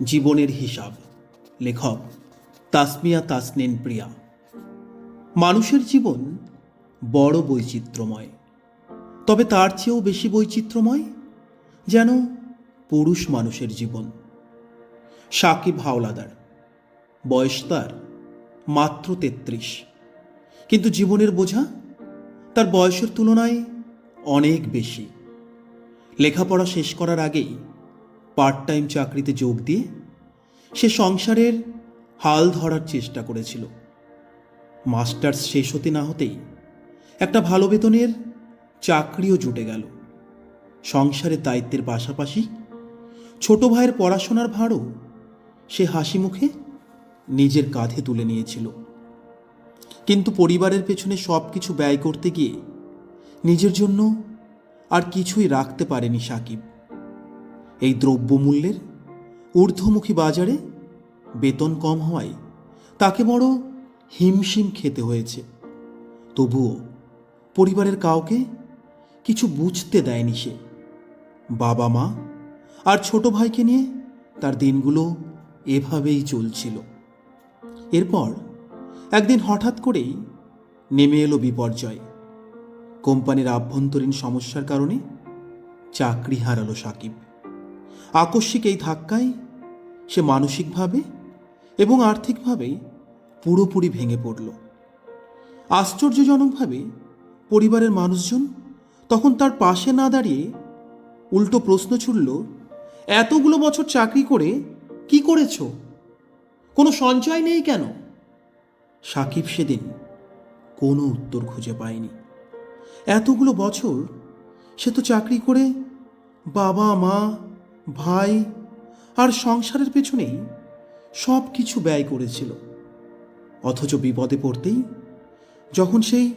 জীবনের হিসাব। লেখক তাসমিয়া তাসনিন প্রিয়া। মানুষের জীবন বড় বৈচিত্র্যময়, তবে তার চেয়েও বেশি বৈচিত্র্যময় যেন পুরুষ মানুষের জীবন। সাকিব হাওলাদার, বয়স তার মাত্র 33, কিন্তু জীবনের বোঝা তার বয়সের তুলনায় অনেক বেশি। লেখাপড়া শেষ করার আগেই পার্ট টাইম চাকরিতে যোগ দিয়ে সে সংসারের হাল ধরার চেষ্টা করেছিল। মাস্টার্স শেষ হতে না হতেই একটা ভালো বেতনের চাকরিও জুটে গেল। সংসারের দায়িত্বের পাশাপাশি ছোট ভাইয়ের পড়াশোনার ভারও সে হাসি মুখে নিজের কাঁধে তুলে নিয়েছিল। কিন্তু পরিবারের পেছনে সব কিছু ব্যয় করতে গিয়ে নিজের জন্য আর কিছুই রাখতে পারেনি সাকিব। এই দ্রব্যমূল্যের ঊর্ধ্বমুখী বাজারে বেতন কম হওয়ায় তাকে বড় হিমশিম খেতে হয়েছে। তবুও পরিবারের কাউকে কিছু বুঝতে দেয়নি সে। বাবা মা আর ছোট ভাইকে নিয়ে তার দিনগুলো এভাবেই চলছিল। এরপর একদিন হঠাৎ করেই নেমে এলো বিপর্যয়। কোম্পানির আভ্যন্তরীণ সমস্যার কারণে চাকরি হারালো সাকিব। আকস্মিক এই ধাক্কায় সে মানসিকভাবে এবং আর্থিকভাবে পুরোপুরি ভেঙে পড়ল। আশ্চর্যজনকভাবে পরিবারের মানুষজন তখন তার পাশে না দাঁড়িয়ে উল্টো প্রশ্ন ছুড়ল, এতগুলো বছর চাকরি করে কি করেছ? কোনো সঞ্চয় নেই কেন? সাকিব সেদিন কোনো উত্তর খুঁজে পায়নি। এতগুলো বছর সে তো চাকরি করে বাবা মা ভাই আর সংসারের পেছনেই সব কিছু ব্যয় করেছিল। অথচ বিপদে পড়তেই যখন সেই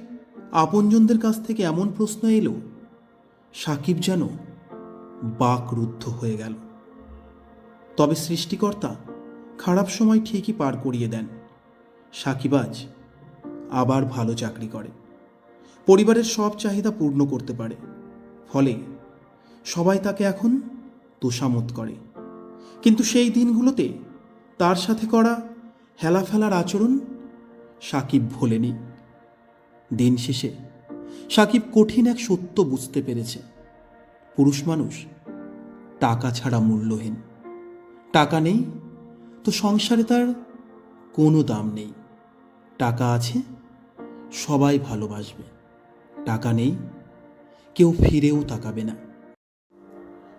আপনজনদের কাছ থেকে এমন প্রশ্ন এলো, সাকিব যেন বাকরুদ্ধ হয়ে গেল। তবে সৃষ্টিকর্তা খারাপ সময় ঠিকই পার করিয়ে দেন। সাকিব আজ আবার ভালো চাকরি করে, পরিবারের সব চাহিদা পূর্ণ করতে পারে। ফলে সবাই তাকে এখন তোষামত করে। কিন্তু সেই দিনগুলোতে তার সাথে করা হেলাফেলার আচরণ সাকিব ভোলেনি। দিন শেষে সাকিব কঠিন এক সত্য বুঝতে পেরেছে, পুরুষ মানুষ টাকা ছাড়া মূল্যহীন। টাকা নেই তো সংসারে তার কোনো দাম নেই। টাকা আছে সবাই ভালোবাসবে, টাকা নেই কেউ ফিরেও তাকাবে না।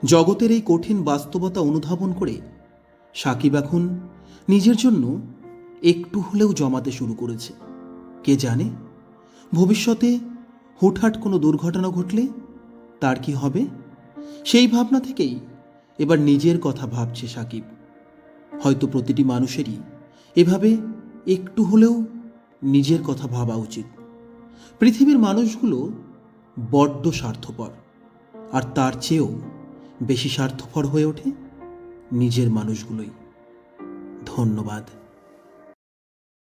জগতের এই কঠিন বাস্তবতা অনুধাবন করে সাকিব এখন নিজের জন্য একটু হলেও জমাতে শুরু করেছে। কে জানে ভবিষ্যতে হুটহাট কোনো দুর্ঘটনা ঘটলে তার কি হবে? সেই ভাবনা থেকেই এবার নিজের কথা ভাবছে সাকিব। হয়তো প্রতিটি মানুষেরই এভাবে একটু হলেও নিজের কথা ভাবা উচিত। পৃথিবীর মানুষগুলো বড্ড স্বার্থপর, আর তার চেয়েও বেশি স্বার্থপর হয়ে ওঠে নিজের মানুষগুলোই। ধন্যবাদ।